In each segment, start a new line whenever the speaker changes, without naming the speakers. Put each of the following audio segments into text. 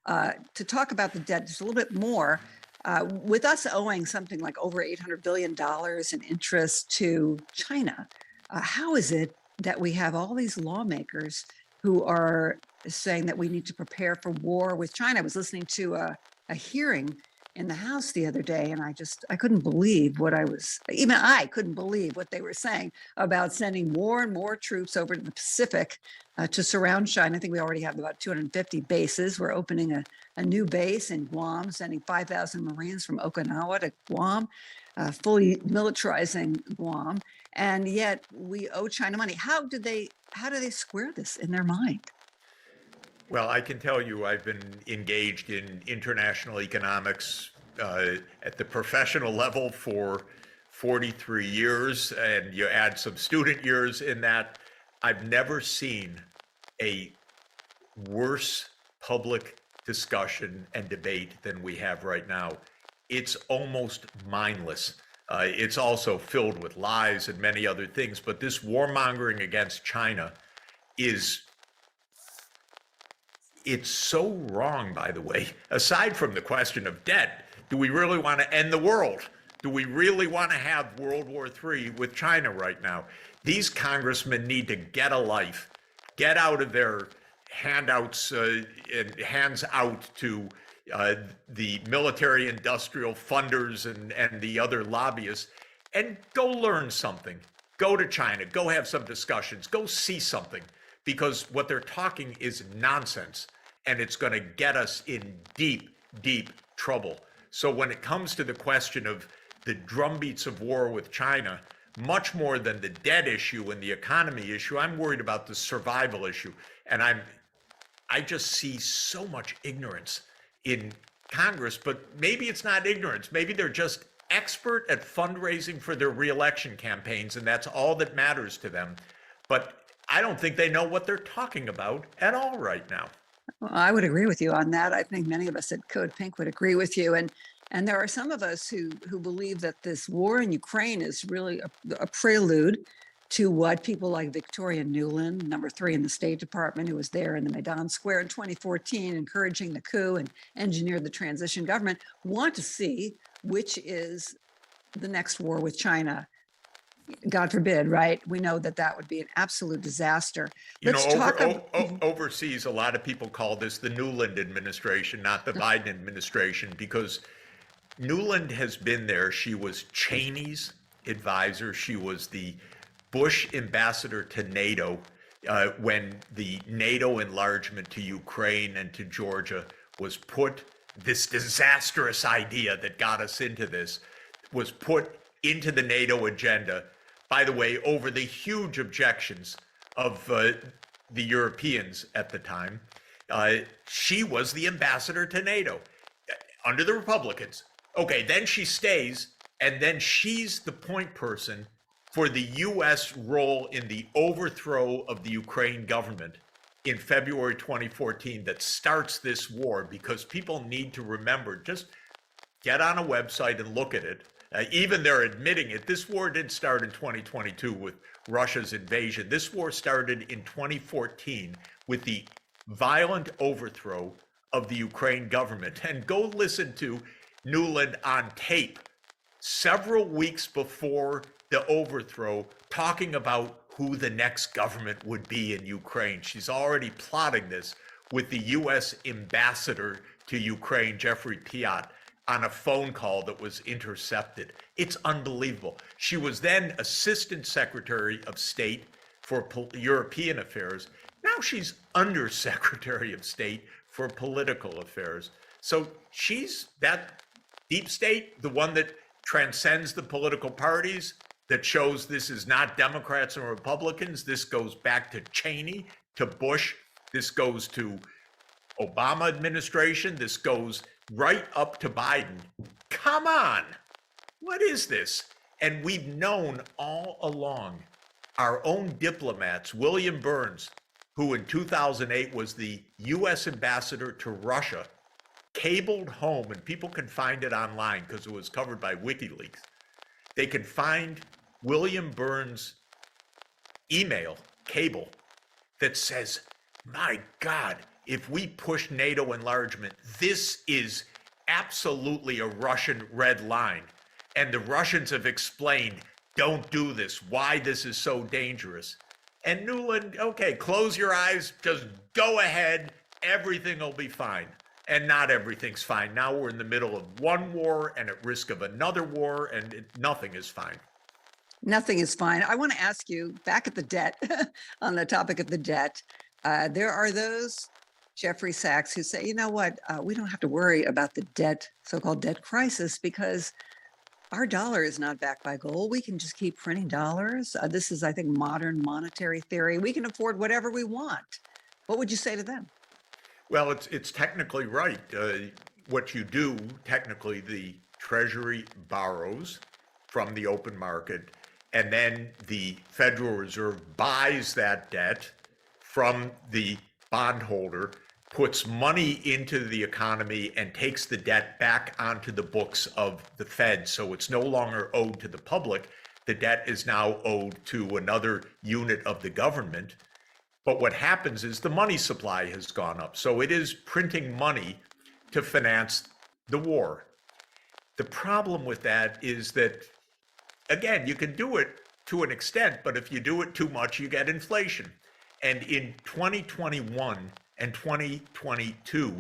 to talk about the debt just a little bit more. With us owing something like over $800 billion in interest to China, how is it that we have all these lawmakers who are saying that we need to prepare for war with China? I was listening to a hearing in the House the other day, and I couldn't believe even I couldn't believe what they were saying about sending more and more troops over to the Pacific to surround China. I think we already have about 250 bases. We're opening a new base in Guam, sending 5,000 Marines from Okinawa to Guam, fully militarizing Guam. And yet we owe China money. How do they square this in their mind?
Well, I can tell you I've been engaged in international economics at the professional level for 43 years, and you add some student years in that. I've never seen a worse public discussion and debate than we have right now. It's almost mindless. It's also filled with lies and many other things, but this warmongering against China it's so wrong, by the way. Aside from the question of debt, do we really want to end the world? Do we really want to have World War III with China right now? These congressmen need to get a life, get out of their handouts and hands out to the military industrial funders and the other lobbyists, and go learn something. Go to China, go have some discussions, go see something, because what they're talking is nonsense, and it's going to get us in deep, deep trouble. So when it comes to the question of the drumbeats of war with China, much more than the debt issue and the economy issue, I'm worried about the survival issue. And I just see so much ignorance in Congress, but maybe it's not ignorance. Maybe they're just expert at fundraising for their reelection campaigns, and that's all that matters to them. But I don't think they know what they're talking about at all right now.
Well, I would agree with you on that. I think many of us at Code Pink would agree with you. And there are some of us who believe that this war in Ukraine is really a prelude to what people like Victoria Nuland, number 3 in the State Department, who was there in the Maidan Square in 2014, encouraging the coup and engineered the transition government, want to see, which is the next war with China. God forbid, right? We know that would be an absolute disaster.
Overseas, a lot of people call this the Nuland administration, not the Biden administration, because Nuland has been there. She was Cheney's advisor. She was the Bush ambassador to NATO when the NATO enlargement to Ukraine and to Georgia was put. This disastrous idea that got us into this was put into the NATO agenda, by the way, over the huge objections of the Europeans at the time. She was the ambassador to NATO under the Republicans. Okay, then she stays, and then she's the point person for the U.S. role in the overthrow of the Ukraine government in February 2014 that starts this war, because people need to remember, just get on a website and look at it. Even they're admitting it. This war didn't start in 2022 with Russia's invasion. This war started in 2014 with the violent overthrow of the Ukraine government. And go listen to Nuland on tape several weeks before the overthrow, talking about who the next government would be in Ukraine. She's already plotting this with the U.S. ambassador to Ukraine, Jeffrey Piot, on a phone call that was intercepted. It's unbelievable. She was then Assistant Secretary of State for European Affairs. Now she's Undersecretary of State for Political Affairs. So she's that deep state, the one that transcends the political parties, that shows this is not Democrats and Republicans. This goes back to Cheney, to Bush. This goes to Obama administration. This goes right up to Biden. Come on. What is this? And we've known all along. Our own diplomats, William Burns, who in 2008 was the U.S. ambassador to Russia, cabled home, and people can find it online because it was covered by WikiLeaks. They can find William Burns' email cable that says, my God, if we push NATO enlargement, this is absolutely a Russian red line. And the Russians have explained, don't do this, why this is so dangerous. And Newland, okay, close your eyes, just go ahead, everything will be fine. And not everything's fine. Now we're in the middle of one war and at risk of another war, and nothing is fine.
Nothing is fine. I want to ask you back at the debt, on the topic of the debt. There are those, Jeffrey Sachs, who say, you know what, we don't have to worry about the debt, so-called debt crisis, because our dollar is not backed by gold. We can just keep printing dollars. This is, I think, modern monetary theory. We can afford whatever we want. What would you say to them?
Well, it's technically right. What you do, technically, the Treasury borrows from the open market, and then the Federal Reserve buys that debt from the bondholder, puts money into the economy, and takes the debt back onto the books of the Fed. So it's no longer owed to the public. The debt is now owed to another unit of the government. But what happens is the money supply has gone up. So it is printing money to finance the war. The problem with that is that, again, you can do it to an extent, but if you do it too much, you get inflation. And in 2021 and 2022,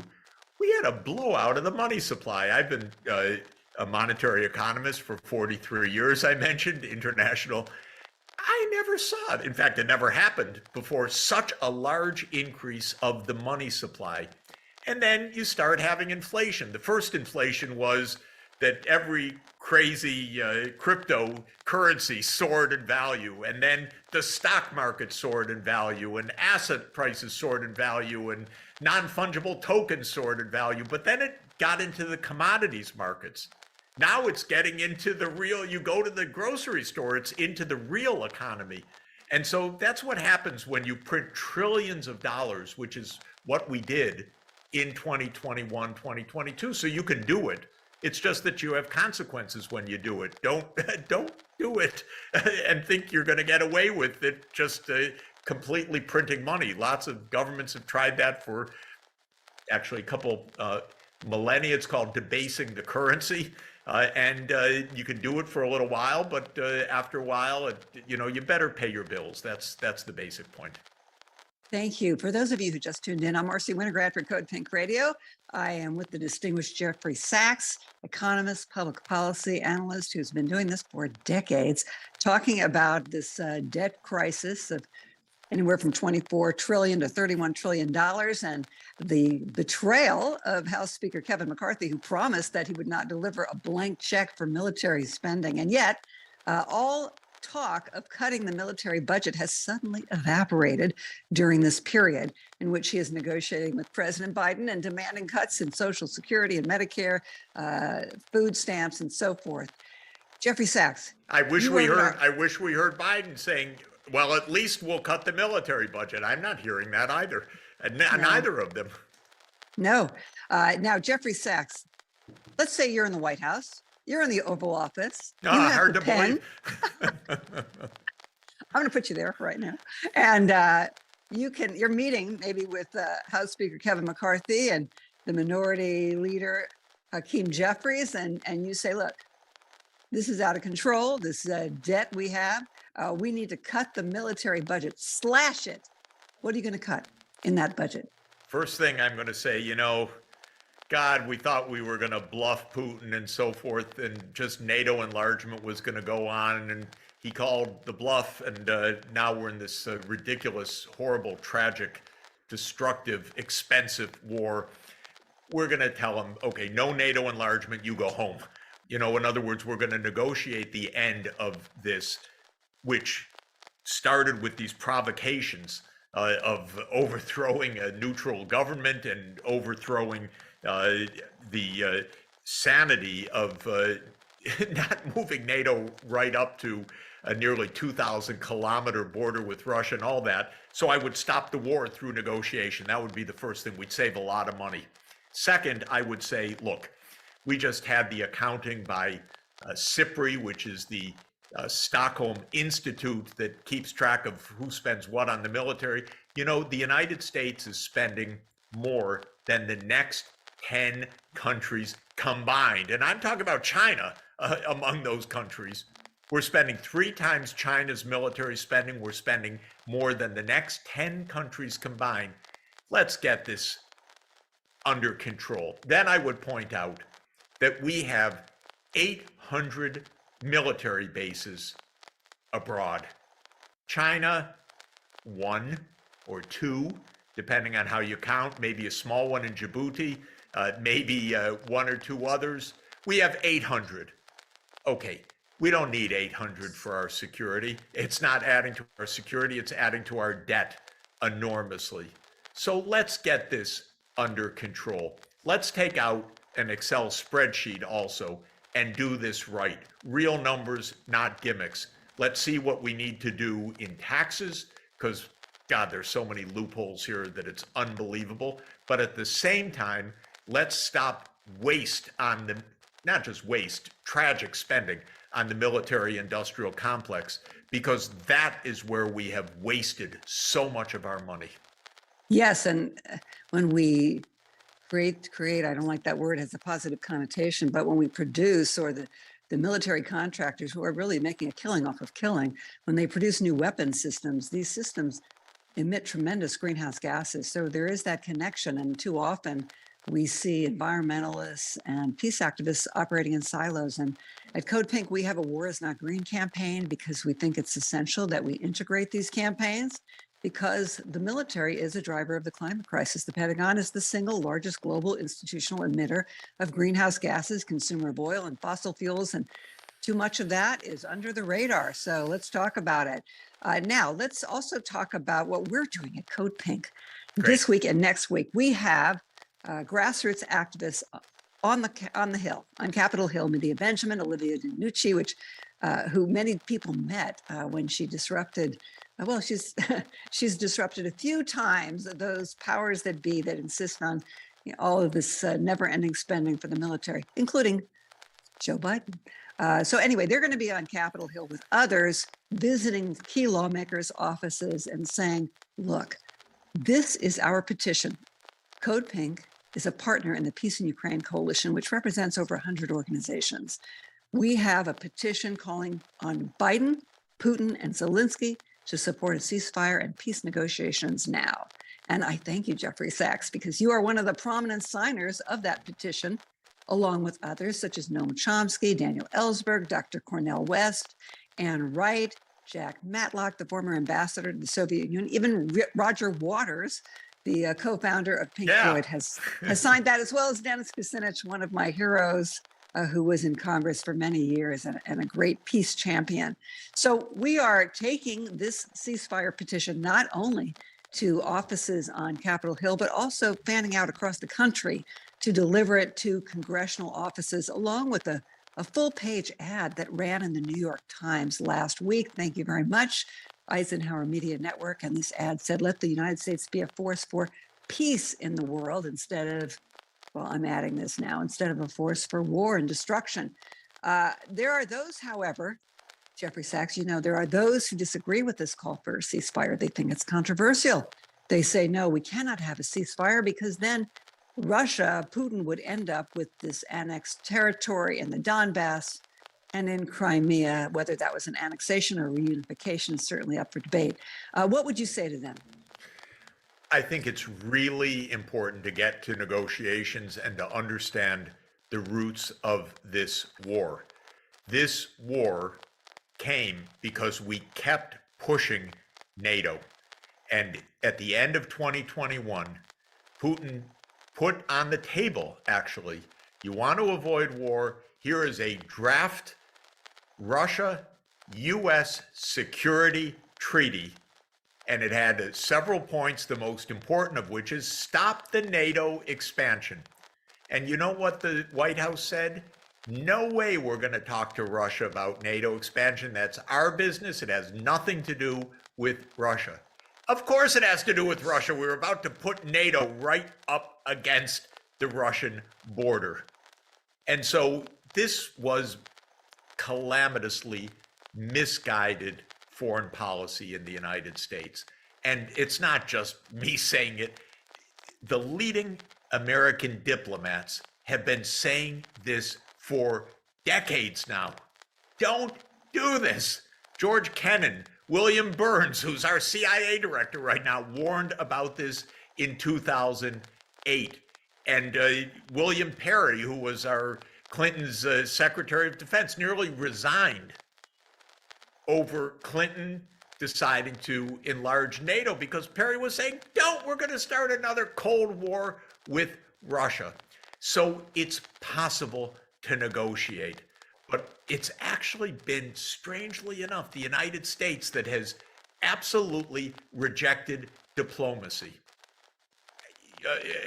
we had a blowout of the money supply. I've been a monetary economist for 43 years, I mentioned, international. I never saw it. In fact, it never happened before, such a large increase of the money supply. And then you start having inflation. The first inflation was that every crazy cryptocurrency soared in value, and then the stock market soared in value, and asset prices soared in value, and non-fungible tokens soared in value. But then it got into the commodities markets. Now it's getting into the real, you go to the grocery store, it's into the real economy. And so that's what happens when you print trillions of dollars, which is what we did in 2021, 2022. So you can do it. It's just that you have consequences when you do it. Don't do it and think you're going to get away with it just completely printing money. Lots of governments have tried that for actually a couple millennia. It's called debasing the currency. And you can do it for a little while, but after a while, you better pay your bills. That's the basic point.
Thank you. For those of you who just tuned in, I'm Marcy Winograd for Code Pink Radio. I am with the distinguished Jeffrey Sachs, economist, public policy analyst, who's been doing this for decades, talking about this debt crisis of anywhere from $24 trillion to $31 trillion, and the betrayal of House Speaker Kevin McCarthy, who promised that he would not deliver a blank check for military spending. And yet, all talk of cutting the military budget has suddenly evaporated during this period in which he is negotiating with President Biden and demanding cuts in Social Security and Medicare, food stamps, and so forth. Jeffrey Sachs.
I wish we heard Biden saying, well, at least we'll cut the military budget. I'm not hearing that either. Neither of them.
No. Now, Jeffrey Sachs, let's say you're in the White House. You're in the Oval Office.
Hard to believe.
I'm going to put you there right now. And you're meeting maybe with House Speaker Kevin McCarthy and the minority leader, Hakeem Jeffries, and you say, look, this is out of control. This debt we have. We need to cut the military budget, slash it. What are you going to cut in that budget?
First thing I'm going to say, God, we thought we were going to bluff Putin and so forth, and just NATO enlargement was going to go on, and he called the bluff, and now we're in this ridiculous, horrible, tragic, destructive, expensive war. We're going to tell him, okay, no NATO enlargement, you go home. In other words, we're going to negotiate the end of this, which started with these provocations of overthrowing a neutral government and overthrowing the sanity of not moving NATO right up to a nearly 2,000-kilometer border with Russia and all that. So I would stop the war through negotiation. That would be the first thing. We'd save a lot of money. Second, I would say, look, we just had the accounting by SIPRI, which is the Stockholm Institute that keeps track of who spends what on the military. The United States is spending more than the next 10 countries combined. And I'm talking about China among those countries. We're spending 3 times China's military spending. We're spending more than the next 10 countries combined. Let's get this under control. Then I would point out that we have 800 military bases abroad. China, 1 or 2, depending on how you count, maybe a small one in Djibouti, maybe 1 or 2 others. We have 800. Okay, we don't need 800 for our security. It's not adding to our security, it's adding to our debt enormously. So let's get this under control. Let's take out an Excel spreadsheet also and do this right. Real numbers, not gimmicks. Let's see what we need to do in taxes, because God, there's so many loopholes here that it's unbelievable. But at the same time, let's stop waste on the, not just waste, tragic spending on the military industrial complex, because that is where we have wasted so much of our money.
Yes, and when we create, I don't like that word, it has a positive connotation, but when we produce, or the military contractors who are really making a killing off of killing, when they produce new weapon systems, these systems emit tremendous greenhouse gases. So there is that connection, and too often we see environmentalists and peace activists operating in silos. And at Code Pink, we have a War is Not Green campaign because we think it's essential that we integrate these campaigns, because the military is a driver of the climate crisis. The Pentagon is the single largest global institutional emitter of greenhouse gases, consumer of oil and fossil fuels, and too much of that is under the radar. So let's talk about it. Now, let's also talk about what we're doing at Code Pink.
Great.
This week and next week. We have grassroots activists on the Hill, on Capitol Hill, Medea Benjamin, Olivia DiNucci, who many people met when she disrupted. Well, she's disrupted a few times those powers that be that insist on all of this never-ending spending for the military, including Joe Biden. So anyway, they're going to be on Capitol Hill with others, visiting key lawmakers' offices and saying, look, this is our petition. Code Pink is a partner in the Peace in Ukraine Coalition, which represents over 100 organizations. We have a petition calling on Biden, Putin, and Zelensky to support a ceasefire and peace negotiations now. And I thank you, Jeffrey Sachs, because you are one of the prominent signers of that petition, along with others such as Noam Chomsky, Daniel Ellsberg, Dr. Cornel West, Ann Wright, Jack Matlock, the former ambassador to the Soviet Union, even Roger Waters, the co-founder of Pink Floyd, has signed that, as well as Dennis Kucinich, one of my heroes, who was in Congress for many years and a great peace champion. So we are taking this ceasefire petition not only to offices on Capitol Hill, but also fanning out across the country to deliver it to congressional offices, along with a full-page ad that ran in the New York Times last week. Thank you very much, Eisenhower Media Network. And this ad said, let the United States be a force for peace in the world instead of, well, I'm adding this now, instead of a force for war and destruction. There are those, however, Jeffrey Sachs, there are those who disagree with this call for a ceasefire. They think it's controversial. They say, no, we cannot have a ceasefire because then Russia, Putin would end up with this annexed territory in the Donbass and in Crimea. Whether that was an annexation or reunification is certainly up for debate. What would you say to them?
I think it's really important to get to negotiations and to understand the roots of this war. This war came because we kept pushing NATO. And at the end of 2021, Putin put on the table, actually, you want to avoid war, here is a draft Russia-US security treaty. And it had several points, the most important of which is stop the NATO expansion. And you know what the White House said? No way we're going to talk to Russia about NATO expansion. That's our business. It has nothing to do with Russia. Of course it has to do with Russia. We're about to put NATO right up against the Russian border. And so this was calamitously misguided foreign policy in the United States. And it's not just me saying it. the leading American diplomats have been saying this for decades now. Don't do this. George Kennan, William Burns, who's our CIA director right now, warned about this in 2008. And William Perry, who was our Clinton's Secretary of Defense, nearly resigned over Clinton deciding to enlarge NATO because Perry was saying, don't, we're going to start another Cold War with Russia. So it's possible to negotiate. But it's actually been, strangely enough, the United States that has absolutely rejected diplomacy.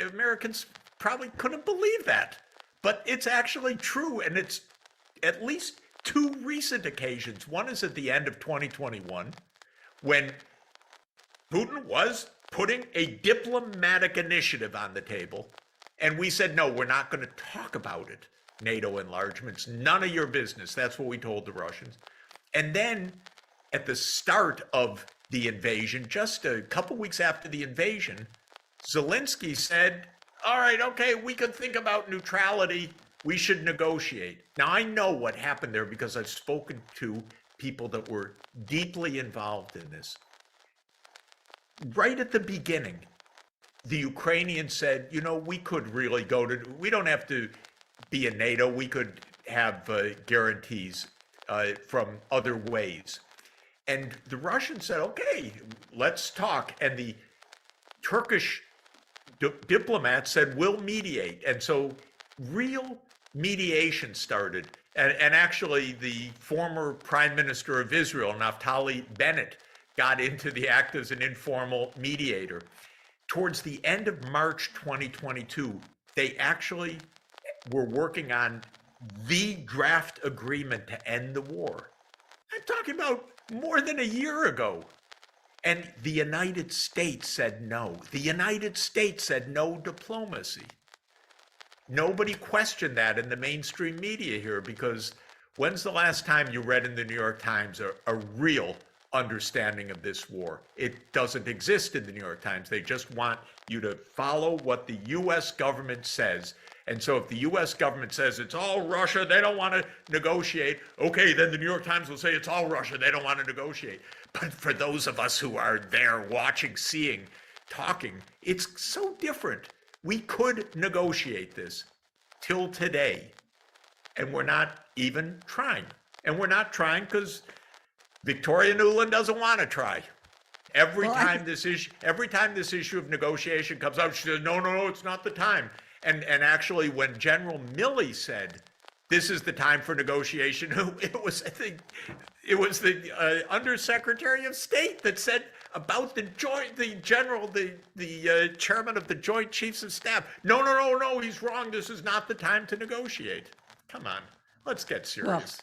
Americans probably couldn't believe that, but it's actually true. And it's at least two recent occasions. One is at the end of 2021, when Putin was putting a diplomatic initiative on the table, and we said, no, we're not going to talk about it. NATO enlargements, none of your business. That's what we told the Russians. And then at the start of the invasion, just a couple weeks after the invasion, Zelensky said, all right, okay, we could think about neutrality. We should negotiate. Now, I know what happened there because I've spoken to people that were deeply involved in this. Right at the beginning, the Ukrainians said, you know, we could really we don't have to be in NATO. We could have guarantees from other ways. And the Russians said, okay, let's talk. And the Turkish diplomats said, we'll mediate. And so real mediation started. And actually, the former prime minister of Israel, Naftali Bennett, got into the act as an informal mediator. Towards the end of March 2022, they actually were working on the draft agreement to end the war. I'm talking about more than a year ago. And the United States said no. The United States said no diplomacy. Nobody questioned that in the mainstream media here, because when's the last time you read in the New York Times a real understanding of this war? It doesn't exist in the New York Times. They just want you to follow what the U.S. government says. And so if the U.S. government says it's all Russia, they don't want to negotiate, okay, then the New York Times will say it's all Russia, they don't want to negotiate. But for those of us who are there watching, seeing, talking, it's so different. We could negotiate this till today, and we're not even trying. And we're not trying because Victoria Nuland doesn't want to try. Every time this issue of negotiation comes up, she says, no, it's not the time. And actually, when General Milley said, this is the time for negotiation, it was the Undersecretary of State that said about the chairman of the Joint Chiefs of Staff, no, he's wrong. This is not the time to negotiate. Come on, let's get serious.